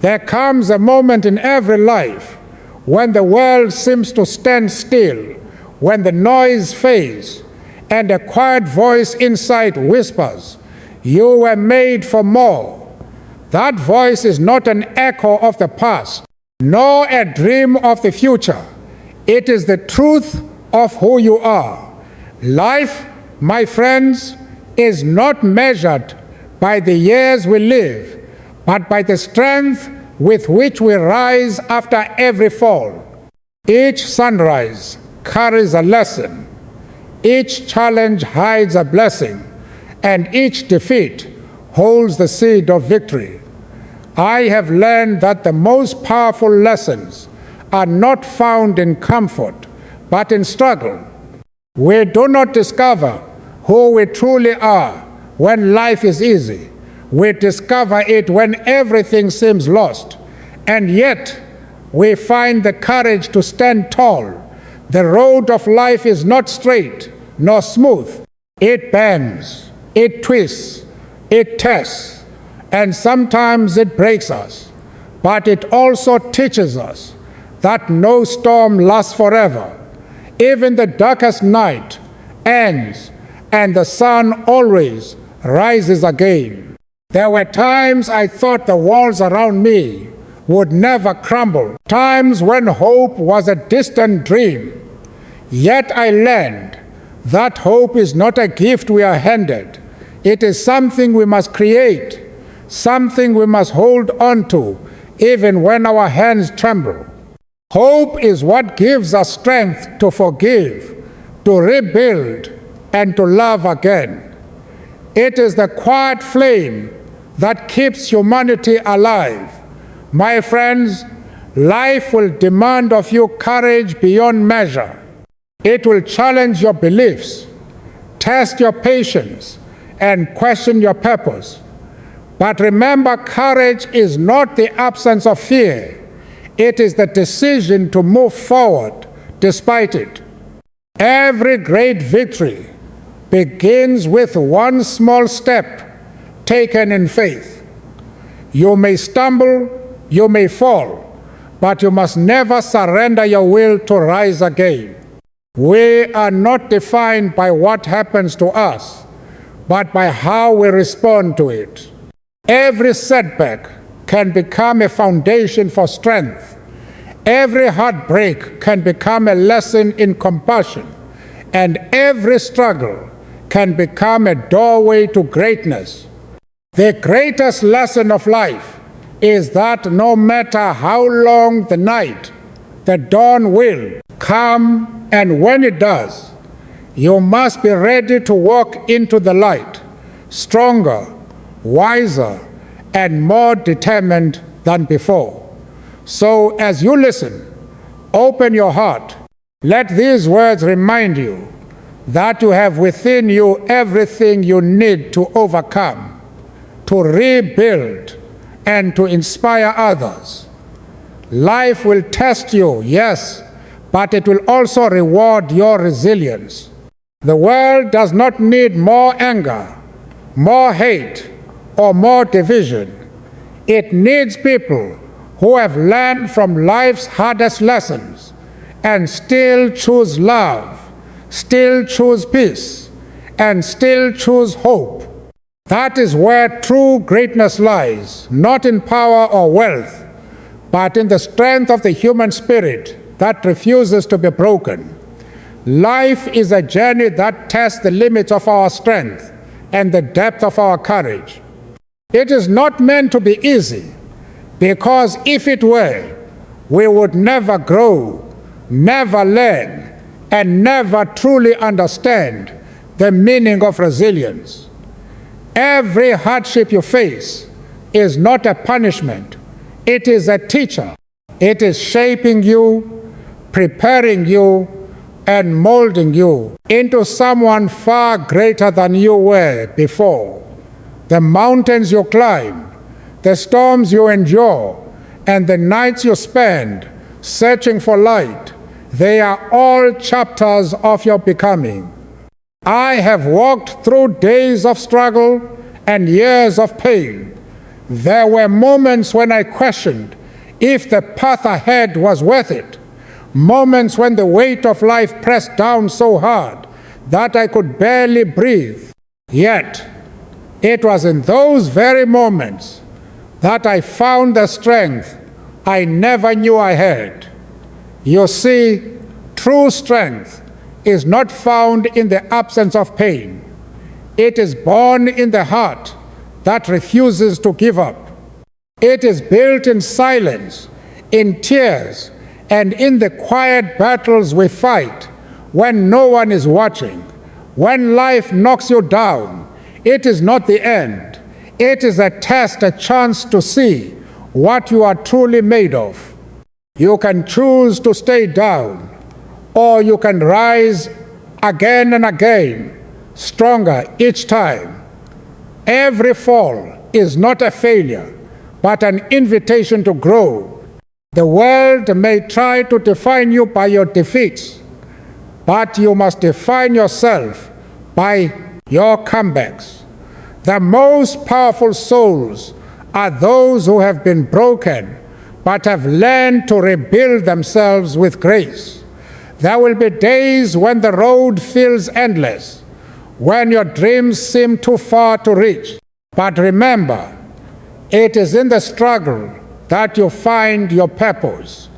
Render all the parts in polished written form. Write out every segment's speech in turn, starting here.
There comes a moment in every life when the world seems to stand still, when the noise fades, and a quiet voice inside whispers, "You were made for more." That voice is not an echo of the past, nor a dream of the future. It is the truth of who you are. Life, my friends, is not measured by the years we live, but by the strength with which we rise after every fall. Each sunrise carries a lesson, each challenge hides a blessing, and each defeat holds the seed of victory. I have learned that the most powerful lessons are not found in comfort, but in struggle. We do not discover who we truly are when life is easy. We discover it when everything seems lost, and yet we find the courage to stand tall. The road of life is not straight nor smooth. It bends, it twists, it tests, and sometimes it breaks us. But it also teaches us that no storm lasts forever. Even the darkest night ends, and the sun always rises again. There were times I thought the walls around me would never crumble, times when hope was a distant dream. Yet I learned that hope is not a gift we are handed. It is something we must create, something we must hold on to, even when our hands tremble. Hope is what gives us strength to forgive, to rebuild, and to love again. It is the quiet flame that keeps humanity alive. My friends, life will demand of you courage beyond measure. It will challenge your beliefs, test your patience, and question your purpose. But remember, courage is not the absence of fear. It is the decision to move forward despite it. Every great victory begins with one small step taken in faith. You may stumble, you may fall, but you must never surrender your will to rise again. We are not defined by what happens to us, but by how we respond to it. Every setback can become a foundation for strength. Every heartbreak can become a lesson in compassion, and every struggle can become a doorway to greatness. The greatest lesson of life is that no matter how long the night, the dawn will come, and when it does, you must be ready to walk into the light, stronger, wiser, and more determined than before. So as you listen, open your heart. Let these words remind you that you have within you everything you need to overcome, to rebuild, and to inspire others. Life will test you, yes, but it will also reward your resilience. The world does not need more anger, more hate, or more division. It needs people who have learned from life's hardest lessons and still choose love, still choose peace, and still choose hope. That is where true greatness lies, not in power or wealth, but in the strength of the human spirit that refuses to be broken. Life is a journey that tests the limits of our strength and the depth of our courage. It is not meant to be easy, because if it were, we would never grow, never learn, and never truly understand the meaning of resilience. Every hardship you face is not a punishment. It is a teacher. It is shaping you, preparing you, and molding you into someone far greater than you were before. The mountains you climb, the storms you endure, and the nights you spend searching for light, they are all chapters of your becoming. I have walked through days of struggle and years of pain. There were moments when I questioned if the path ahead was worth it. Moments when the weight of life pressed down so hard that I could barely breathe. Yet, it was in those very moments that I found the strength I never knew I had. You see, true strength is not found in the absence of pain. It is born in the heart that refuses to give up. It is built in silence, in tears, and in the quiet battles we fight when no one is watching. When life knocks you down, it is not the end. It is a test, a chance to see what you are truly made of. You can choose to stay down, or you can rise again and again, stronger each time. Every fall is not a failure, but an invitation to grow. The world may try to define you by your defeats, but you must define yourself by your comebacks. The most powerful souls are those who have been broken, but have learned to rebuild themselves with grace. There will be days when the road feels endless, when your dreams seem too far to reach. But remember, it is in the struggle that you find your purpose.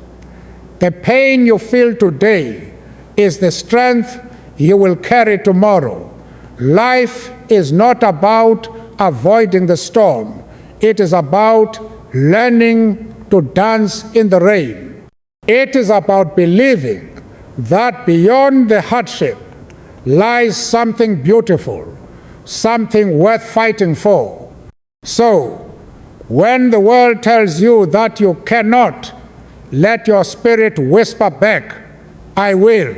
The pain you feel today is the strength you will carry tomorrow. Life is not about avoiding the storm. It is about learning to dance in the rain. It is about believing that beyond the hardship lies something beautiful, something worth fighting for. So, when the world tells you that you cannot, let your spirit whisper back, I will.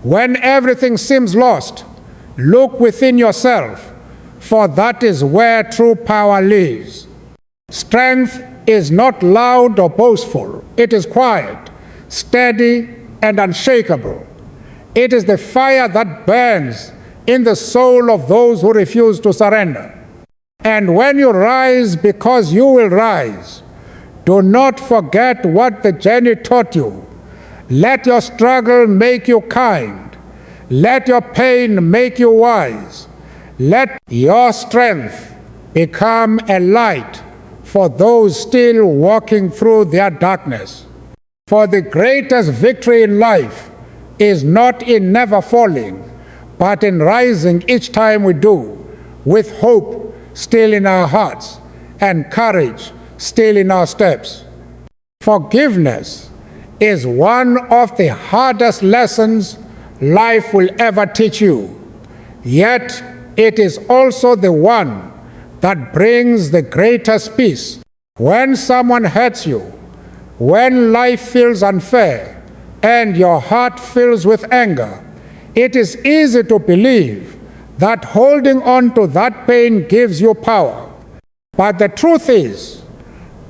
When everything seems lost, look within yourself, for that is where true power lives. Strength is not loud or boastful. It is quiet, steady, and unshakable. It is the fire that burns in the soul of those who refuse to surrender. And when you rise, because you will rise, do not forget what the journey taught you. Let your struggle make you kind. Let your pain make you wise. Let your strength become a light for those still walking through their darkness. For the greatest victory in life is not in never falling, but in rising each time we do, with hope still in our hearts and courage still in our steps. Forgiveness is one of the hardest lessons life will ever teach you. Yet it is also the one that brings the greatest peace. When someone hurts you, when life feels unfair, and your heart fills with anger, it is easy to believe that holding on to that pain gives you power. But the truth is,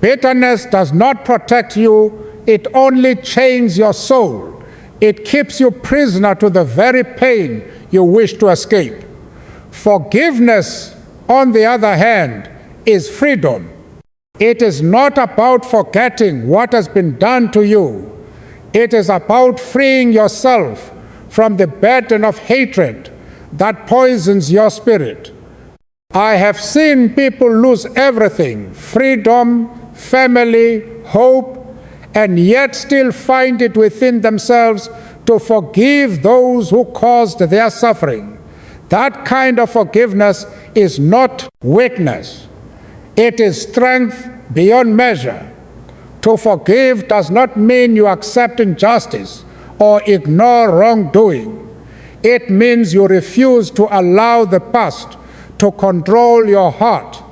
bitterness does not protect you, it only chains your soul. It keeps you prisoner to the very pain you wish to escape. Forgiveness, on the other hand, is freedom. It is not about forgetting what has been done to you. It is about freeing yourself from the burden of hatred that poisons your spirit. I have seen people lose everything, freedom, family, hope, and yet still find it within themselves to forgive those who caused their suffering. That kind of forgiveness is not weakness. It is strength beyond measure. To forgive does not mean you accept injustice or ignore wrongdoing. It means you refuse to allow the past to control your heart.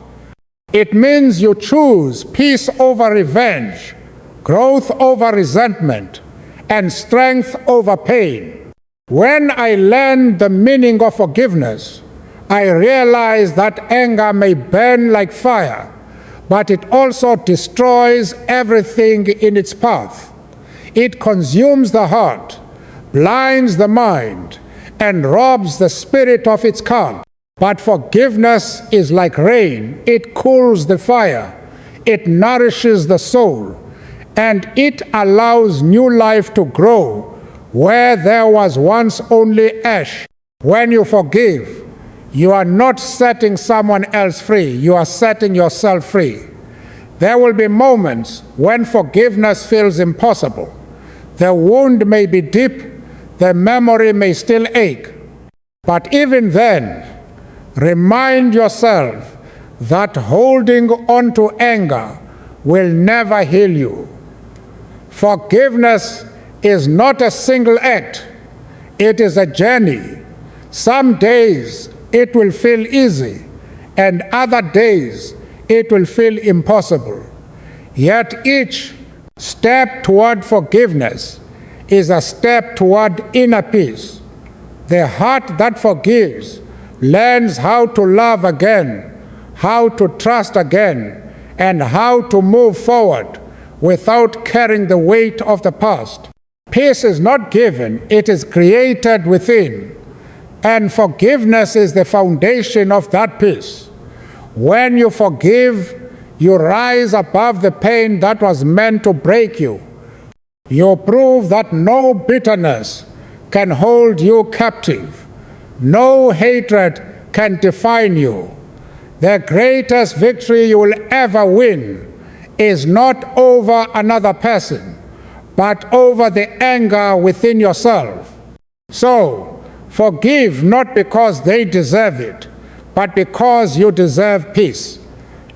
It means you choose peace over revenge, growth over resentment, and strength over pain. When I learned the meaning of forgiveness, I realized that anger may burn like fire, but it also destroys everything in its path. It consumes the heart, blinds the mind, and robs the spirit of its calm. But forgiveness is like rain. It cools the fire, it nourishes the soul, and it allows new life to grow where there was once only ash. When you forgive, you are not setting someone else free, you are setting yourself free. There will be moments when forgiveness feels impossible. The wound may be deep, the memory may still ache. But even then, remind yourself that holding on to anger will never heal you. Forgiveness is not a single act, it is a journey. Some days it will feel easy, and other days it will feel impossible. Yet each step toward forgiveness is a step toward inner peace. The heart that forgives learns how to love again, how to trust again, and how to move forward without carrying the weight of the past. Peace is not given, it is created within, and forgiveness is the foundation of that peace. When you forgive, you rise above the pain that was meant to break you. You prove that no bitterness can hold you captive. No hatred can define you. The greatest victory you will ever win is not over another person, but over the anger within yourself. So, forgive not because they deserve it, but because you deserve peace.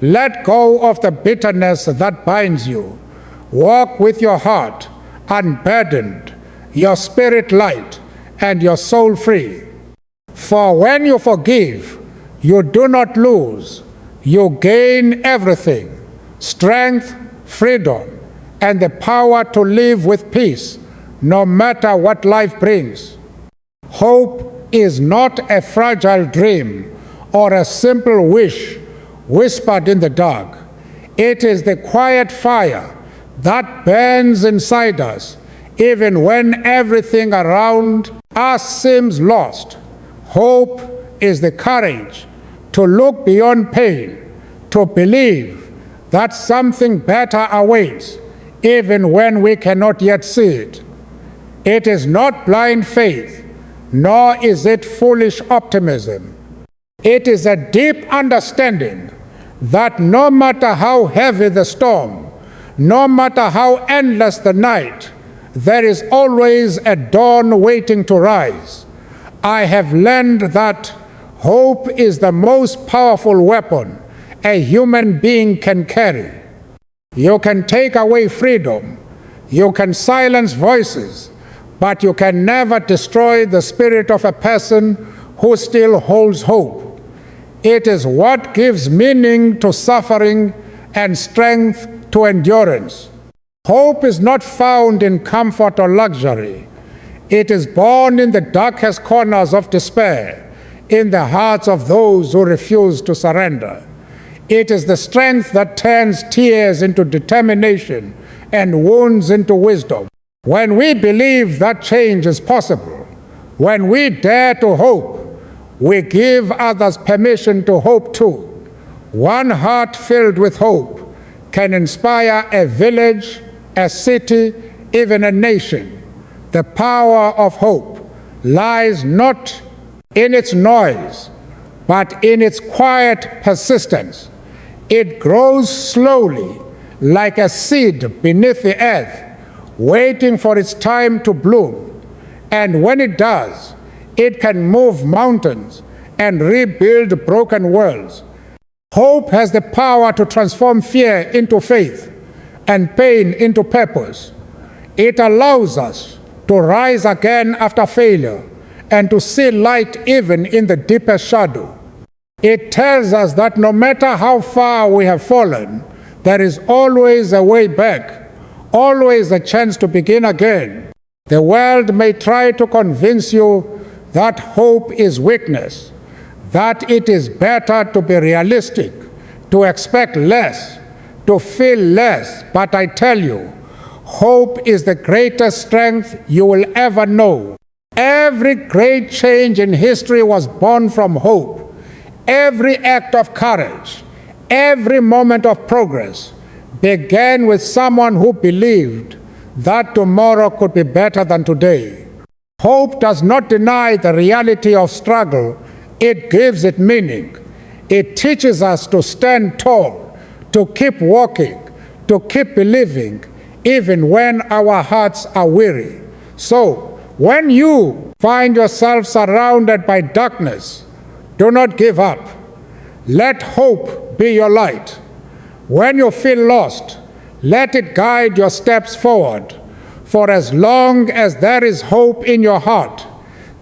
Let go of the bitterness that binds you. Walk with your heart unburdened, your spirit light, and your soul free. For when you forgive, you do not lose, you gain everything: strength, freedom, and the power to live with peace, no matter what life brings. Hope is not a fragile dream or a simple wish whispered in the dark. It is the quiet fire that burns inside us, even when everything around us seems lost. Hope is the courage to look beyond pain, to believe that something better awaits, even when we cannot yet see it. It is not blind faith, nor is it foolish optimism. It is a deep understanding that no matter how heavy the storm, no matter how endless the night, there is always a dawn waiting to rise. I have learned that hope is the most powerful weapon a human being can carry. You can take away freedom, you can silence voices, but you can never destroy the spirit of a person who still holds hope. It is what gives meaning to suffering and strength to endurance. Hope is not found in comfort or luxury. It is born in the darkest corners of despair, in the hearts of those who refuse to surrender. It is the strength that turns tears into determination and wounds into wisdom. When we believe that change is possible, when we dare to hope, we give others permission to hope too. One heart filled with hope can inspire a village, a city, even a nation. The power of hope lies not in its noise, but in its quiet persistence. It grows slowly, like a seed beneath the earth, waiting for its time to bloom. And when it does, it can move mountains and rebuild broken worlds. Hope has the power to transform fear into faith and pain into purpose. It allows us to rise again after failure and to see light even in the deepest shadow. It tells us that no matter how far we have fallen, there is always a way back, always a chance to begin again. The world may try to convince you that hope is weakness, that it is better to be realistic, to expect less, to feel less. But I tell you, hope is the greatest strength you will ever know. Every great change in history was born from hope. every act of courage, every moment of progress began with someone who believed that tomorrow could be better than today. Hope does not deny the reality of struggle, it gives it meaning. It teaches us to stand tall, to keep walking, to keep believing, even when our hearts are weary. So, when you find yourself surrounded by darkness, do not give up. Let hope be your light. When you feel lost, let it guide your steps forward. For as long as there is hope in your heart,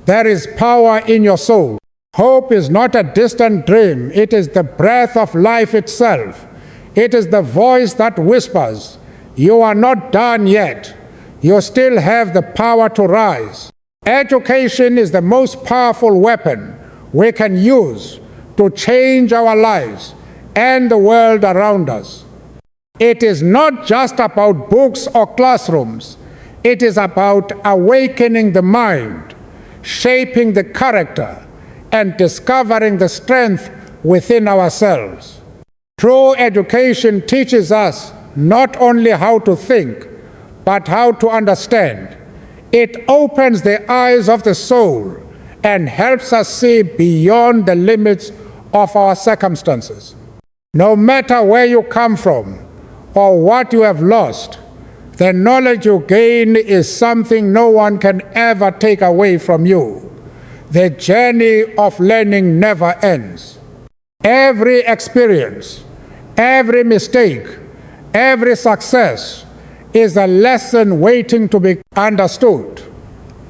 there is power in your soul. Hope is not a distant dream. It is the breath of life itself. It is the voice that whispers, "You are not done yet. You still have the power to rise." Education is the most powerful weapon we can use to change our lives and the world around us. It is not just about books or classrooms. It is about awakening the mind, shaping the character, and discovering the strength within ourselves. True education teaches us not only how to think, but how to understand. It opens the eyes of the soul and helps us see beyond the limits of our circumstances. No matter where you come from or what you have lost, the knowledge you gain is something no one can ever take away from you. The journey of learning never ends. Every experience, every mistake, every success is a lesson waiting to be understood.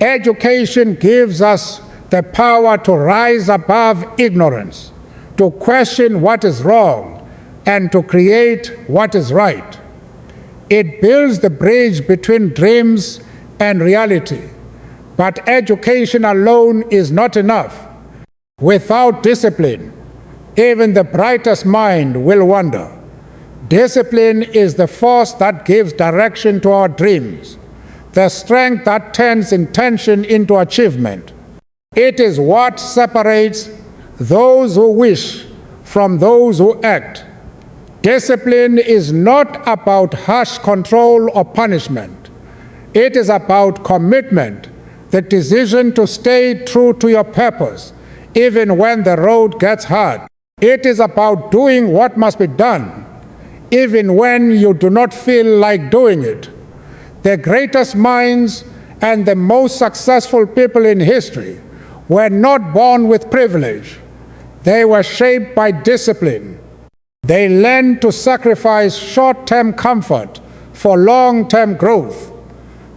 Education gives us the power to rise above ignorance, to question what is wrong, and to create what is right. It builds the bridge between dreams and reality. But education alone is not enough. Without discipline, even the brightest mind will wander. Discipline is the force that gives direction to our dreams, the strength that turns intention into achievement. It is what separates those who wish from those who act. Discipline is not about harsh control or punishment. It is about commitment, the decision to stay true to your purpose, even when the road gets hard. It is about doing what must be done, even when you do not feel like doing it. The greatest minds and the most successful people in history were not born with privilege. They were shaped by discipline. They learned to sacrifice short-term comfort for long-term growth.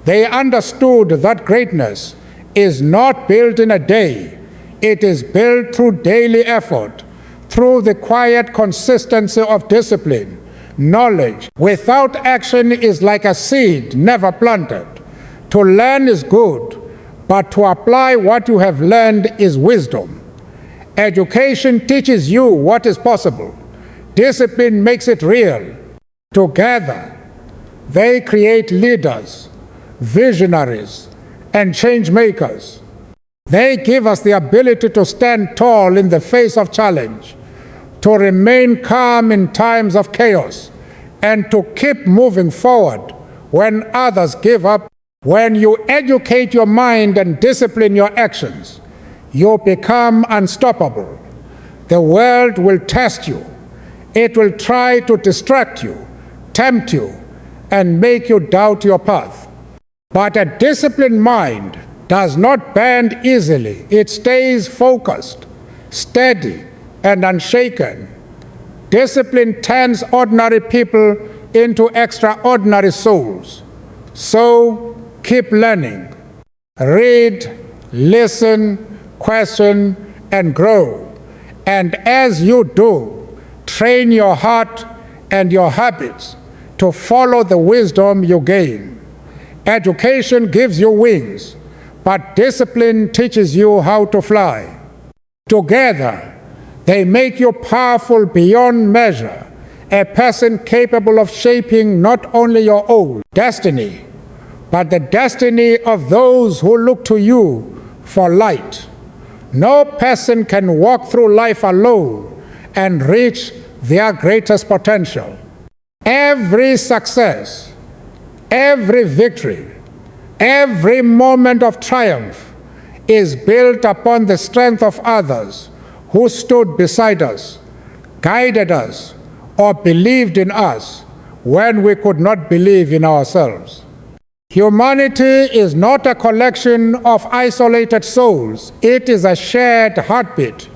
They understood that greatness is not built in a day. It is built through daily effort, through the quiet consistency of discipline. Knowledge without action is like a seed never planted. To learn is good, but to apply what you have learned is wisdom. Education teaches you what is possible. Discipline makes it real. Together, they create leaders, visionaries, and change makers. They give us the ability to stand tall in the face of challenge, to remain calm in times of chaos, and to keep moving forward when others give up. When you educate your mind and discipline your actions, you become unstoppable. The world will test you. It will try to distract you, tempt you, and make you doubt your path. But a disciplined mind does not bend easily. It stays focused, steady, and unshaken. Discipline turns ordinary people into extraordinary souls. So keep learning. Read, listen, question, and grow. And as you do, train your heart and your habits to follow the wisdom you gain. Education gives you wings, but discipline teaches you how to fly. Together, they make you powerful beyond measure, a person capable of shaping not only your own destiny, but the destiny of those who look to you for light. No person can walk through life alone and reach their greatest potential. Every success, every victory, every moment of triumph is built upon the strength of others who stood beside us, guided us, or believed in us when we could not believe in ourselves. Humanity is not a collection of isolated souls. It is a shared heartbeat.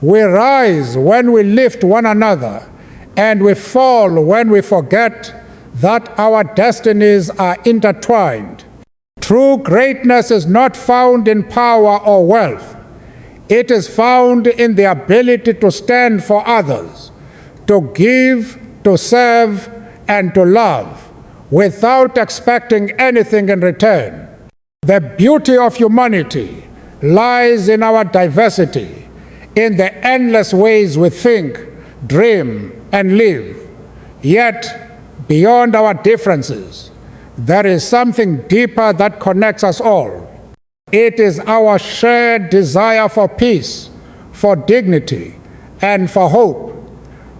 We rise when we lift one another, and we fall when we forget that our destinies are intertwined. True greatness is not found in power or wealth. It is found in the ability to stand for others, to give, to serve, and to love, without expecting anything in return. The beauty of humanity lies in our diversity, in the endless ways we think, dream, and live. Yet, beyond our differences, there is something deeper that connects us all. It is our shared desire for peace, for dignity, and for hope.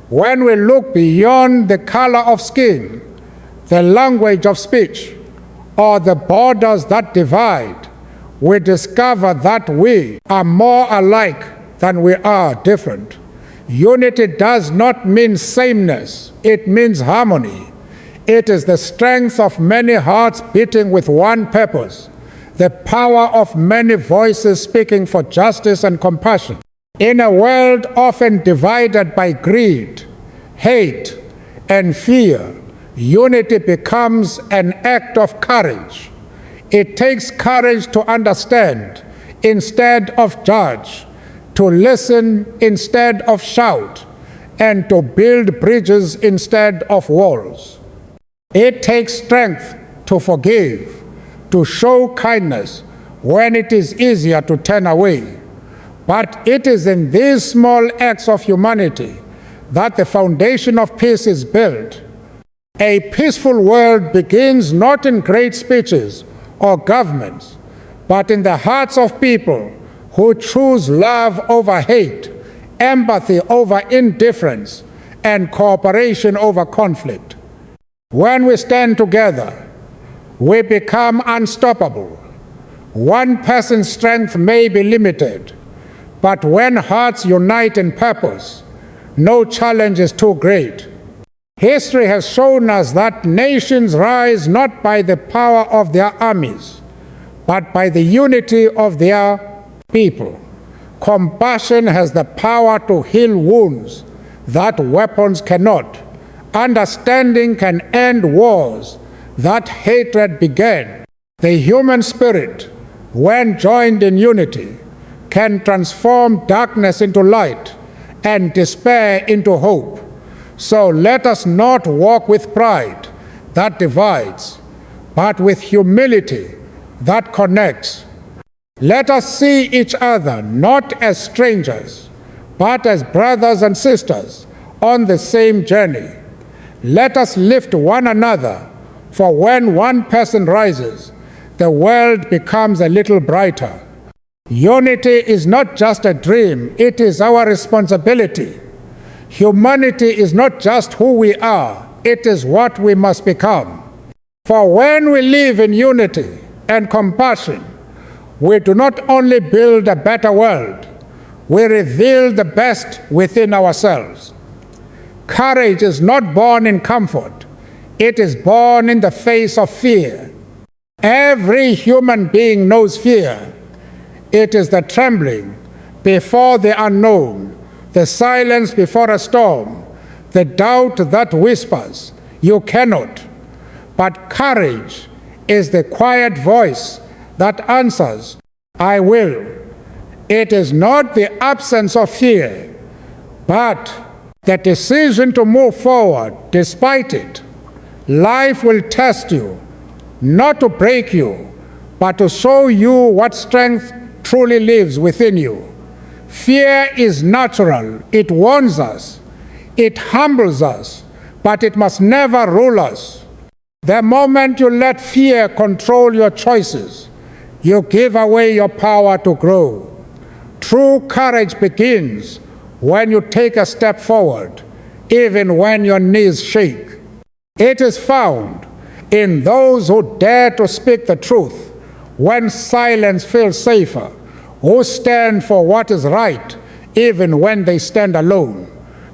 When we look beyond the color of skin, the language of speech, or the borders that divide, we discover that we are more alike than we are different. Unity does not mean sameness, it means harmony. It is the strength of many hearts beating with one purpose, the power of many voices speaking for justice and compassion. In a world often divided by greed, hate, and fear, unity becomes an act of courage. It takes courage to understand instead of judge, to listen instead of shout, and to build bridges instead of walls. It takes strength to forgive, to show kindness when it is easier to turn away. But it is in these small acts of humanity that the foundation of peace is built. A peaceful world begins not in great speeches or governments, but in the hearts of people who choose love over hate, empathy over indifference, and cooperation over conflict. When we stand together, we become unstoppable. One person's strength may be limited, but when hearts unite in purpose, no challenge is too great. History has shown us that nations rise not by the power of their armies, but by the unity of their people. Compassion has the power to heal wounds that weapons cannot. Understanding can end wars that hatred began. The human spirit, when joined in unity, can transform darkness into light and despair into hope. So let us not walk with pride that divides, but with humility that connects. Let us see each other not as strangers, but as brothers and sisters on the same journey. Let us lift one another, for when one person rises, the world becomes a little brighter. Unity is not just a dream, it is our responsibility. Humanity is not just who we are, it is what we must become. For when we live in unity and compassion, we do not only build a better world, we reveal the best within ourselves. Courage is not born in comfort, it is born in the face of fear. Every human being knows fear. It is the trembling before the unknown, the silence before a storm, the doubt that whispers, "You cannot." But courage is the quiet voice that answers, "I will." It is not the absence of fear, but the decision to move forward despite it. Life will test you, not to break you, but to show you what strength truly lives within you. Fear is natural. It warns us. It humbles us, but it must never rule us. The moment you let fear control your choices, you give away your power to grow. True courage begins when you take a step forward, even when your knees shake. It is found in those who dare to speak the truth when silence feels safer, who stand for what is right even when they stand alone.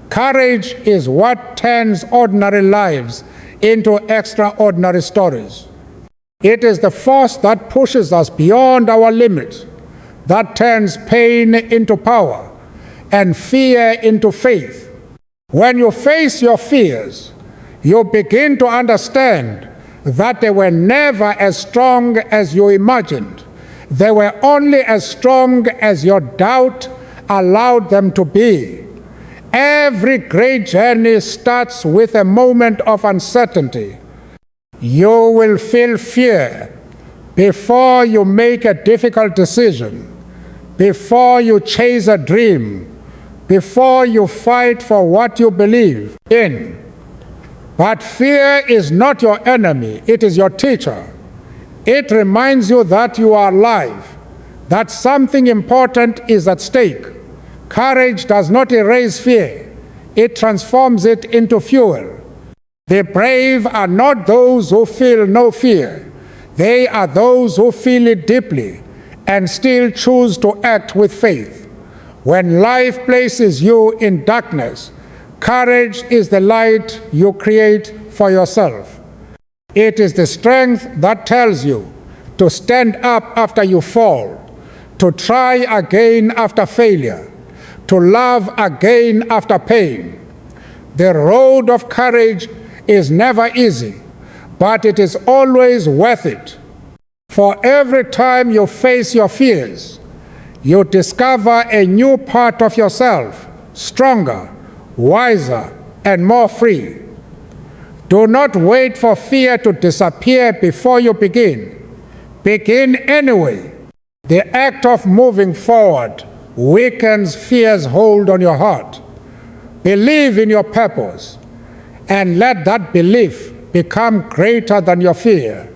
Courage is what turns ordinary lives into extraordinary stories. It is the force that pushes us beyond our limits, that turns pain into power and fear into faith. When you face your fears, you begin to understand that they were never as strong as you imagined. They were only as strong as your doubt allowed them to be. Every great journey starts with a moment of uncertainty. You will feel fear before you make a difficult decision, before you chase a dream, before you fight for what you believe in. But fear is not your enemy, it is your teacher. It reminds you that you are alive, that something important is at stake. Courage does not erase fear, it transforms it into fuel. The brave are not those who feel no fear. They are those who feel it deeply and still choose to act with faith. When life places you in darkness, courage is the light you create for yourself. It is the strength that tells you to stand up after you fall, to try again after failure, to love again after pain. The road of courage is never easy, but it is always worth it. For every time you face your fears, you discover a new part of yourself, stronger, wiser, and more free. Do not wait for fear to disappear before you begin. Begin anyway. The act of moving forward weakens fear's hold on your heart. Believe in your purpose, and let that belief become greater than your fear.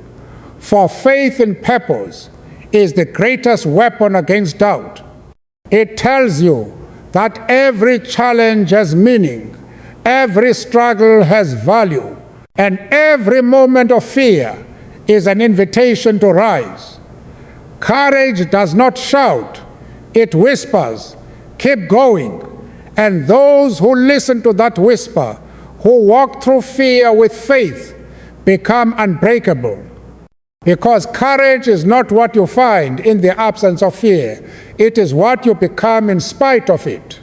For faith in purpose is the greatest weapon against doubt. It tells you that every challenge has meaning, every struggle has value, and every moment of fear is an invitation to rise. Courage does not shout, it whispers, keep going. And those who listen to that whisper, who walk through fear with faith, become unbreakable. Because courage is not what you find in the absence of fear. It is what you become in spite of it.